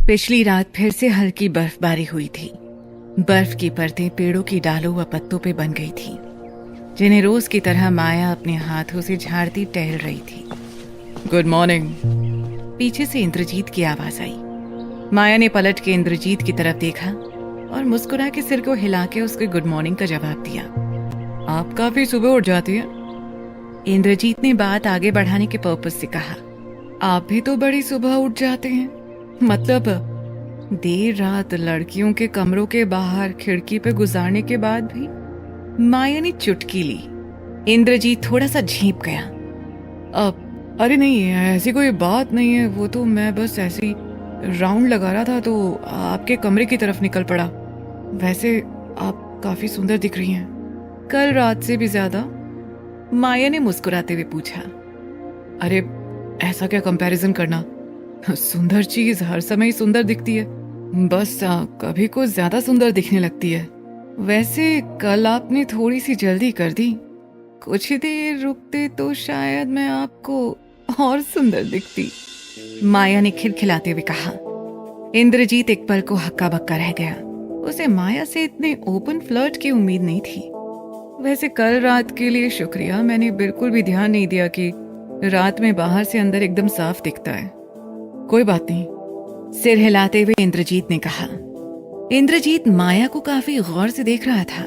पिछली रात फिर से हल्की बर्फबारी हुई थी। बर्फ की परतें पेड़ों की डालों व पत्तों पे बन गई थी, जिन्हें रोज की तरह माया अपने हाथों से झाड़ती टहल रही थी। Good morning. पीछे से इंद्रजीत की आवाज आई। माया ने पलट के इंद्रजीत की तरफ देखा और मुस्कुरा के सिर को हिला के उसके गुड मॉर्निंग का जवाब दिया। आप काफी सुबह उठ जाती हैं। इंद्रजीत ने बात आगे बढ़ाने के पर्पस से कहा। आप भी तो बड़ी सुबह उठ जाते हैं। मतलब देर रात लड़कियों के कमरों के बाहर खिड़की पे गुजारने के बाद भी। माया ने चुटकी ली। इंद्रजीत थोड़ा सा झेंप गया। अब अरे नहीं, ऐसी कोई बात नहीं है, वो तो मैं बस ऐसे ही राउंड लगा रहा था तो आपके कमरे की तरफ निकल पड़ा। वैसे आप काफी सुंदर दिख रही हैं, कल रात से भी ज्यादा। माया ने मुस्कुराते हुए पूछा। अरे ऐसा क्या कंपैरिजन करना, सुंदर चीज हर समय ही सुंदर दिखती है, बस कभी कुछ ज्यादा सुंदर दिखने लगती है। वैसे कल आपने थोड़ी सी जल्दी कर दी, कुछ देर रुकते तो शायद मैं आपको और सुंदर दिखती। माया ने खिलखिलाते हुए कहा। इंद्रजीत एक पल को हक्का बक्का रह गया। उसे माया से इतने ओपन फ्लर्ट की उम्मीद नहीं थी। वैसे कल रात के लिए शुक्रिया, मैंने बिल्कुल भी ध्यान नहीं दिया कि रात में बाहर से अंदर एकदम साफ दिखता है। कोई बात नहीं, सिर हिलाते हुए इंद्रजीत ने कहा। इंद्रजीत माया को काफी गौर से देख रहा था।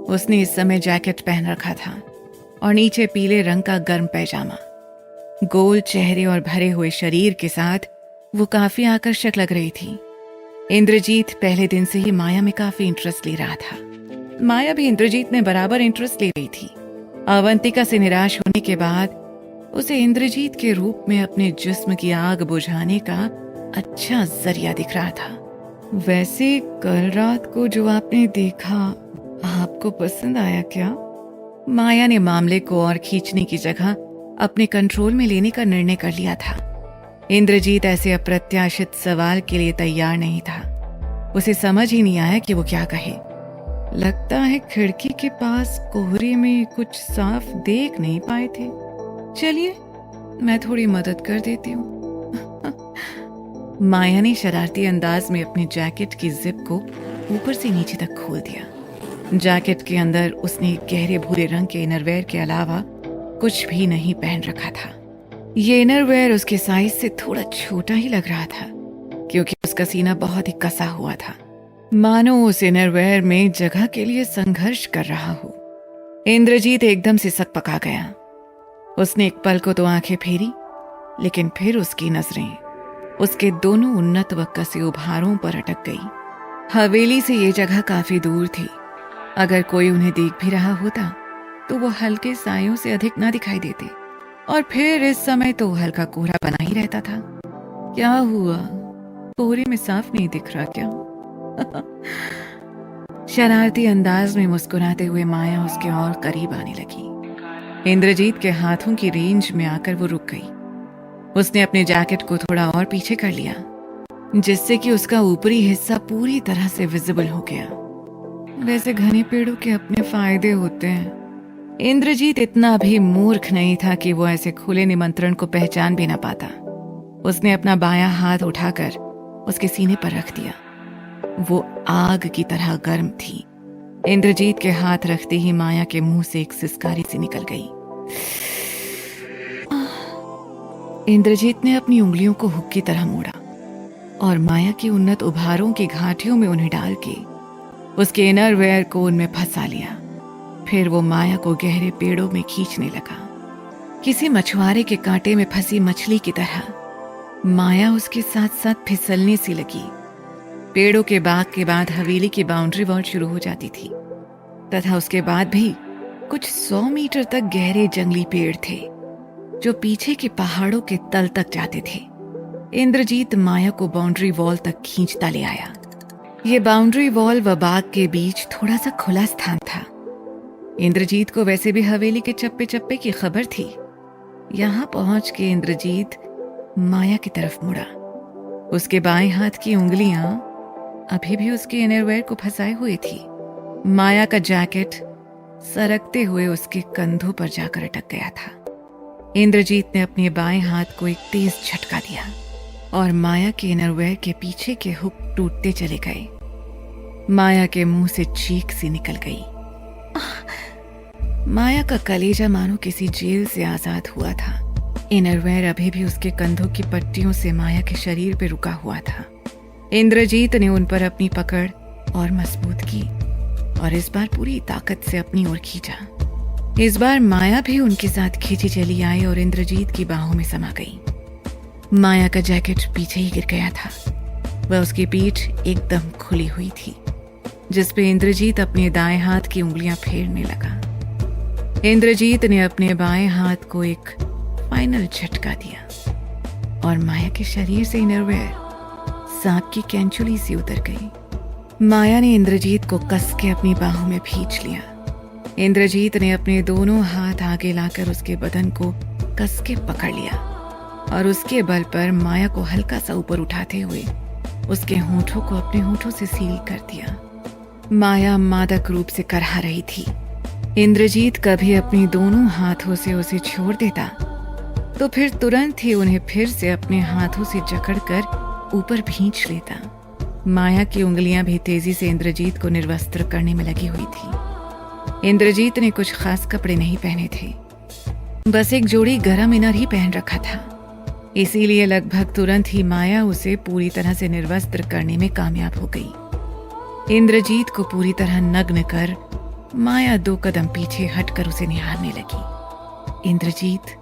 उसने इस समय जैकेट पहन रखा था और नीचे पीले रंग का गर्म पैजामा। गोल चेहरे और भरे हुए शरीर के साथ वो काफी आकर्षक लग रही थी। इंद्रजीत पहले दिन से ही माया में काफी इंटरेस्ट ले रहा था। माया भी इंद्रजीत में बराबर इंटरेस्ट ले रही थी। अवंतिका से निराश होने के बाद उसे इंद्रजीत के रूप में अपने जिस्म की आग बुझाने का अच्छा जरिया दिख रहा था। वैसे कल रात को जो आपने देखा, आपको पसंद आया क्या? माया ने मामले को और खींचने की जगह अपने कंट्रोल में लेने का निर्णय कर लिया था। इंद्रजीत ऐसे अप्रत्याशित सवाल के लिए तैयार नहीं था। उसे समझ ही नहीं आया कि वो क्या कहे। लगता है खिड़की के पास कोहरे में कुछ साफ देख नहीं पाए थे। चलिए मैं थोड़ी मदद कर देती हूँ। माया ने शरारती अंदाज में अपने जैकेट की जिप को ऊपर से नीचे तक खोल दिया। जैकेट के अंदर उसने गहरे भूरे रंग के इनरवेयर के अलावा कुछ भी नहीं पहन रखा था। ये इनरवेयर उसके साइज से थोड़ा छोटा ही लग रहा था, क्योंकि उसका सीना बहुत ही कसा हुआ था, मानो उस इनरवेयर में जगह के लिए संघर्ष कर रहा हो। इंद्रजीत एकदम से सकपका गया। उसने एक पल को तो आंखें फेरी, लेकिन फिर उसकी नजरें उसके दोनों उन्नत व कसे उभारों पर अटक गई। हवेली से ये जगह काफी दूर थी। अगर कोई उन्हें देख भी रहा होता तो वो हल्के सायों से अधिक ना दिखाई देते, और फिर इस समय तो हल्का कोहरा बना ही रहता था। क्या हुआ, कोहरे में साफ नहीं दिख रहा क्या? शरारती अंदाज में मुस्कुराते हुए माया उसके और करीब आने लगी। इंद्रजीत के हाथों की रेंज में आकर वो रुक गई। उसने अपने जैकेट को थोड़ा और पीछे कर लिया, जिससे कि उसका ऊपरी हिस्सा पूरी तरह से विजिबल हो गया। वैसे घने पेड़ों के अपने फायदे होते हैं। इंद्रजीत इतना भी मूर्ख नहीं था कि वो ऐसे खुले निमंत्रण को पहचान भी ना पाता। उसने अपना बायां हाथ उठाकर उसके सीने पर रख दिया। वो आग की तरह गर्म थी। इंद्रजीत के हाथ रखते ही माया के मुंह से एक सिसकारी सी निकल गई। इंद्रजीत ने अपनी उंगलियों को हुक की तरह मोड़ा और माया की उन्नत उभारों की घाटियों में उन्हें डाल के उसके इनरवेयर को उनमें फंसा लिया। फिर वो माया को गहरे पेड़ों में खींचने लगा। किसी मछुआरे के कांटे में फंसी मछली की तरह माया उसके साथ साथ फिसलने सी लगी। पेड़ों के बाग के बाद हवेली की बाउंड्री वॉल शुरू हो जाती थी, तथा उसके बाद भी कुछ 100 मीटर तक गहरे जंगली पेड़ थे जो पीछे के पहाड़ों के तल तक जाते थे। इंद्रजीत माया को बाउंड्री वॉल तक खींचता ले आया। ये बाउंड्री वॉल व बाग के बीच थोड़ा सा खुला स्थान था। इंद्रजीत को वैसे भी हवेली के चप्पे चप्पे की खबर थी। यहां पहुंच के इंद्रजीत माया की तरफ मुड़ा। उसके बाएं हाथ की उंगलियां अभी भी उसके इनरवेयर को फंसाए हुए थी। माया का जैकेट सरकते हुए उसके कंधों पर जाकर अटक गया था। इंद्रजीत ने अपने बाएं हाथ को एक तेज झटका दिया। और माया के इनरवेयर के पीछे के हुक टूटते चले गए। माया के मुंह से चीख सी निकल गई। माया का कलेजा मानो किसी जेल से आजाद हुआ था। इनरवेयर अभी भी उसके कंधों की पट्टियों से माया के शरीर पे रुका हुआ था। इंद्रजीत ने उन पर अपनी पकड़ और मजबूत की और इस बार पूरी ताकत से अपनी ओर खींचा। इस बार माया भी उनके साथ खींची चली आई और इंद्रजीत की बाहों में समा गई। माया का जैकेट पीछे ही गिर गया था। वह उसकी पीठ एकदम खुली हुई थी, जिस पे इंद्रजीत अपने दाएं हाथ की उंगलियां फेरने लगा। इंद्रजीत ने अपने बाएं हाथ को एक फाइनल झटका दिया और माया के शरीर से इनरवेयर सांप की कैंचुली सी उतर गई। माया ने इंद्रजीत को कस के अपनी बाहों में खींच लिया। इंद्रजीत ने अपने दोनों हाथ आगे लाकर उसके बदन को कस के पकड़ लिया और उसके बल पर माया को हल्का सा ऊपर उठाते हुए उसके होंठों को अपने होंठों से सील कर दिया। माया मादक रूप से करहा रही थी। इंद्रजीत कभी अपने दोनों हाथों से उसे छोड़ देता तो फिर तुरंत ही उन्हें फिर से अपने हाथों से जकड़कर ऊपर खींच लेता। माया की उंगलियां भी तेजी से इंद्रजीत को निर्वस्त्र करने में लगी हुई थी। इंद्रजीत ने कुछ खास कपड़े नहीं पहने थे, बस एक जोड़ी गरम इनर ही पहन रखा था। इसीलिए लगभग तुरंत ही माया उसे पूरी तरह से निर्वस्त्र करने में कामयाब हो गई। इंद्रजीत को पूरी तरह नग्न कर माया 2 कदम पीछे हटकर उसे निहारने लगी। इंद्रजीत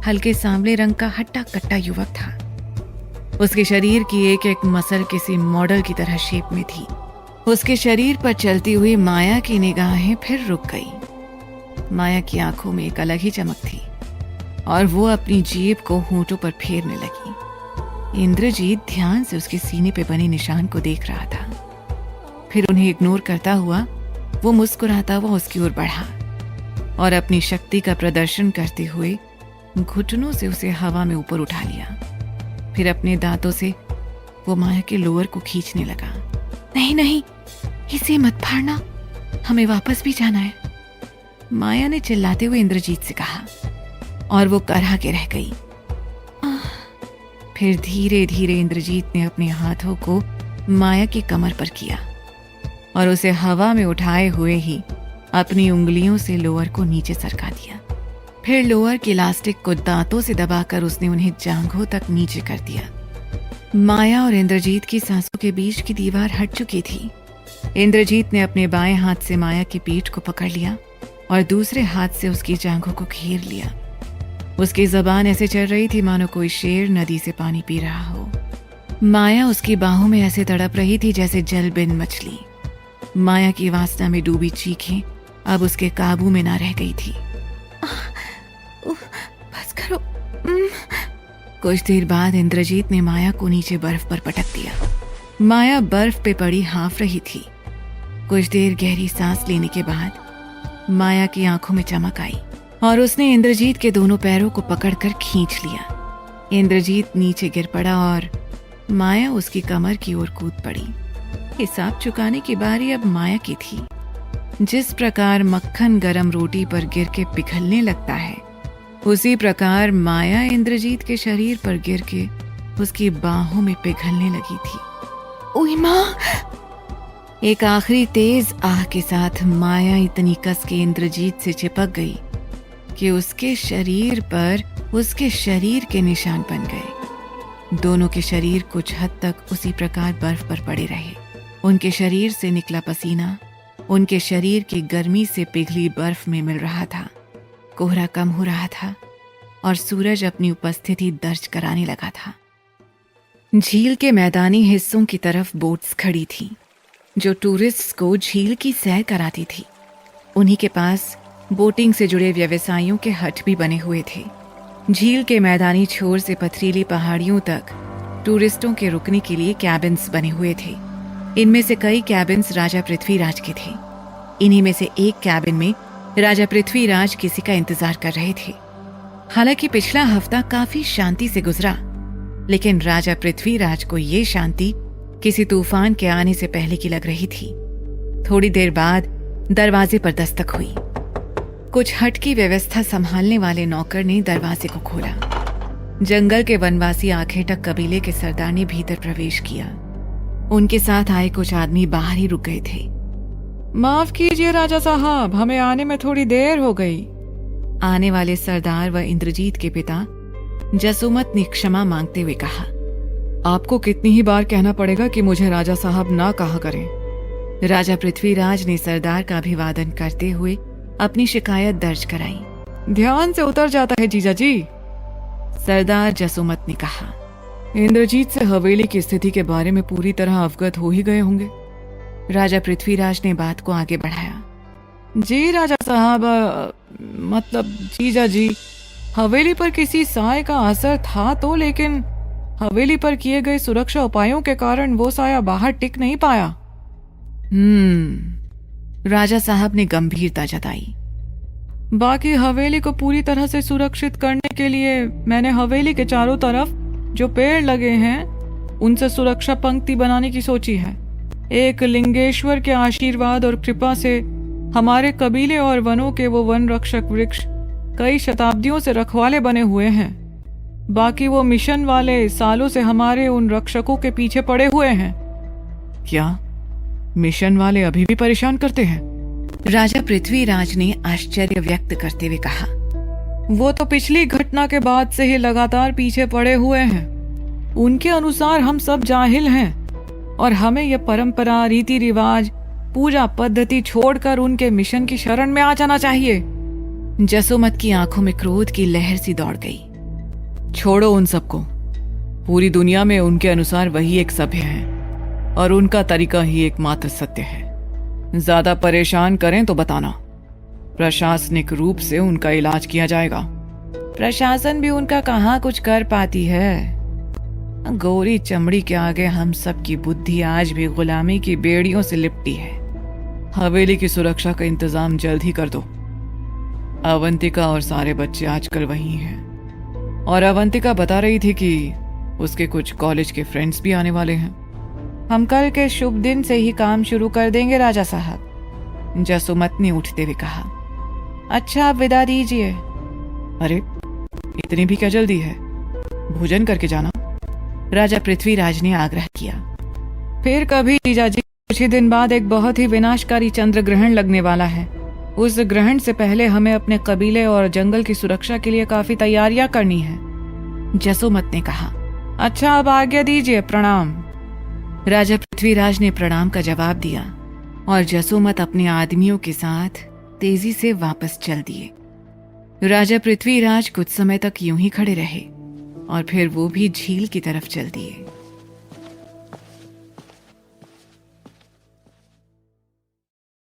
हल्के सांवले रंग का हट्टा कट्टा युवक था। उसके शरीर की एक एक मसल किसी मॉडल की तरह शेप में थी। उसके शरीर पर चलती हुई माया की निगाहें फिर रुक गई। माया की आंखों में एक अलग ही चमक थी और वो अपनी जीभ को होंठों पर फेरने लगी। इंद्रजीत ध्यान से उसके सीने पे बने निशान को देख रहा था। फिर उन्हें इग्नोर करता हुआ वो मुस्कुराता हुआ उसकी ओर बढ़ा और अपनी शक्ति का प्रदर्शन करते हुए घुटनों से उसे हवा में ऊपर उठा लिया। फिर अपने दांतों से वो माया के लोअर को खींचने लगा। नहीं नहीं, इसे मत फाड़ना, हमें वापस भी जाना है, माया ने चिल्लाते हुए इंद्रजीत से कहा और वो करहा के रह गई। फिर धीरे धीरे इंद्रजीत ने अपने हाथों को माया की कमर पर किया और उसे हवा में उठाए हुए ही अपनी उंगलियों से लोअर को नीचे सरका दिया। फिर लोअर के इलास्टिक को दांतों से दबाकर उसने उन्हें जांघों तक नीचे कर दिया। माया और इंद्रजीत की सांसों के बीच की दीवार हट चुकी थी। इंद्रजीत ने अपने बाएं हाथ से माया की पीठ को पकड़ लिया और दूसरे हाथ से उसकी जांघों को घेर लिया। उसकी जबान ऐसे चल रही थी मानो कोई शेर नदी से पानी पी रहा हो। माया उसकी बाहों में ऐसे तड़प रही थी जैसे जलबिन मछली। माया की वासना में डूबी चीखें अब उसके काबू में ना रह गई थी। बस करो। कुछ देर बाद इंद्रजीत ने माया को नीचे बर्फ पर पटक दिया। माया बर्फ पे पड़ी हाँफ रही थी। कुछ देर गहरी सांस लेने के बाद माया की आंखों में चमक आई और उसने इंद्रजीत के दोनों पैरों को पकड़कर खींच लिया। इंद्रजीत नीचे गिर पड़ा और माया उसकी कमर की ओर कूद पड़ी। हिसाब चुकाने की बारी अब माया की थी। जिस प्रकार मक्खन गरम रोटी पर गिर के पिघलने लगता है, उसी प्रकार माया इंद्रजीत के शरीर पर गिर के उसकी बाहों में पिघलने लगी थी। ओए मां! एक आखिरी तेज आह के साथ माया इतनी कस के इंद्रजीत से चिपक गई कि उसके शरीर पर उसके शरीर के निशान बन गए। दोनों के शरीर कुछ हद तक उसी प्रकार बर्फ पर पड़े रहे। उनके शरीर से निकला पसीना उनके शरीर की गर्मी से पिघली बर्फ में मिल रहा था। कोहरा कम हो रहा था और सूरज अपनी उपस्थिति दर्ज कराने लगा था। झील के मैदानी हिस्सों की तरफ बोट्स खड़ी थीं, जो टूरिस्ट्स को झील की सैर कराती थी। उन्हीं के पास बोटिंग से जुड़े व्यवसायियों के हट भी बने हुए थे। झील के मैदानी छोर से पथरीली पहाड़ियों तक टूरिस्टों के रुकने के लिए कैबिन्स बने हुए थे। इनमें से कई कैबिन्स राजा पृथ्वीराज के थे। इन्हीं में से एक कैबिन में राजा पृथ्वीराज किसी का इंतजार कर रहे थे। हालांकि पिछला हफ्ता काफी शांति से गुजरा, लेकिन राजा पृथ्वीराज को ये शांति किसी तूफान के आने से पहले की लग रही थी। थोड़ी देर बाद दरवाजे पर दस्तक हुई। कुछ हट की व्यवस्था संभालने वाले नौकर ने दरवाजे को खोला। जंगल के वनवासी आखेटक कबीले के सरदार ने भीतर प्रवेश किया। उनके साथ आए कुछ आदमी बाहर ही रुक गए थे। माफ कीजिए राजा साहब, हमें आने में थोड़ी देर हो गई। आने वाले सरदार व इंद्रजीत के पिता जसुमत ने क्षमा मांगते हुए कहा, आपको कितनी ही बार कहना पड़ेगा कि मुझे राजा साहब ना कहा करें। राजा पृथ्वीराज ने सरदार का अभिवादन करते हुए अपनी शिकायत दर्ज कराई। ध्यान से उतर जाता है जीजा जी, सरदार जसुमत ने कहा। इंद्रजीत से हवेली की स्थिति के बारे में पूरी तरह अवगत हो ही गए होंगे। राजा पृथ्वीराज ने बात को आगे बढ़ाया। जी राजा साहब, मतलब जीजा जी, हवेली पर किसी साय का असर था तो, लेकिन हवेली पर किए गए सुरक्षा उपायों के कारण वो साया बाहर टिक नहीं पाया। राजा साहब ने गंभीरता जताई। बाकी हवेली को पूरी तरह से सुरक्षित करने के लिए मैंने हवेली के चारों तरफ जो पेड़ लगे हैं उनसे सुरक्षा पंक्ति बनाने की सोची है। एक लिंगेश्वर के आशीर्वाद और कृपा से हमारे कबीले और वनों के वो वन रक्षक वृक्ष कई शताब्दियों से रखवाले बने हुए हैं। बाकी वो मिशन वाले सालों से हमारे उन रक्षकों के पीछे पड़े हुए हैं। क्या मिशन वाले अभी भी परेशान करते हैं? राजा पृथ्वीराज ने आश्चर्य व्यक्त करते हुए कहा। वो तो पिछली घटना के बाद से ही लगातार पीछे पड़े हुए हैं। उनके अनुसार हम सब जाहिल हैं और हमें यह परंपरा, रीति रिवाज, पूजा पद्धति छोड़कर उनके मिशन की शरण में आ जाना चाहिए। जसुमत की आंखों में क्रोध की लहर सी दौड़ गई। छोड़ो उन सबको, पूरी दुनिया में उनके अनुसार वही एक सभ्य है और उनका तरीका ही एकमात्र सत्य है। ज्यादा परेशान करें तो बताना, प्रशासनिक रूप से उनका इलाज किया जाएगा। प्रशासन भी उनका कहाँ कुछ कर पाती है। गोरी चमड़ी के आगे हम सब की बुद्धि आज भी गुलामी की बेड़ियों से लिपटी है। हवेली की सुरक्षा का इंतजाम जल्द ही कर दो। अवंतिका और सारे बच्चे आजकल वहीं हैं और अवंतिका बता रही थी कि उसके कुछ कॉलेज के फ्रेंड्स भी आने वाले हैं। हम कल के शुभ दिन से ही काम शुरू कर देंगे राजा साहब, जसुमत ने उठते हुए कहा। अच्छा, आप विदा दीजिए। अरे इतनी भी क्या जल्दी है, भोजन करके जाना, राजा पृथ्वीराज ने आग्रह किया। फिर कभी जीजा जी, कुछ ही दिन बाद एक बहुत ही विनाशकारी चंद्र ग्रहण लगने वाला है। उस ग्रहण से पहले हमें अपने कबीले और जंगल की सुरक्षा के लिए काफी तैयारियां करनी है, जसुमत ने कहा। अच्छा, अब आज्ञा दीजिए, प्रणाम। राजा पृथ्वीराज ने प्रणाम का जवाब दिया और जसुमत अपने आदमियों के साथ तेजी से वापस चल दिए। राजा पृथ्वीराज कुछ समय तक यूं ही खड़े रहे और फिर वो भी झील की तरफ चल दिए।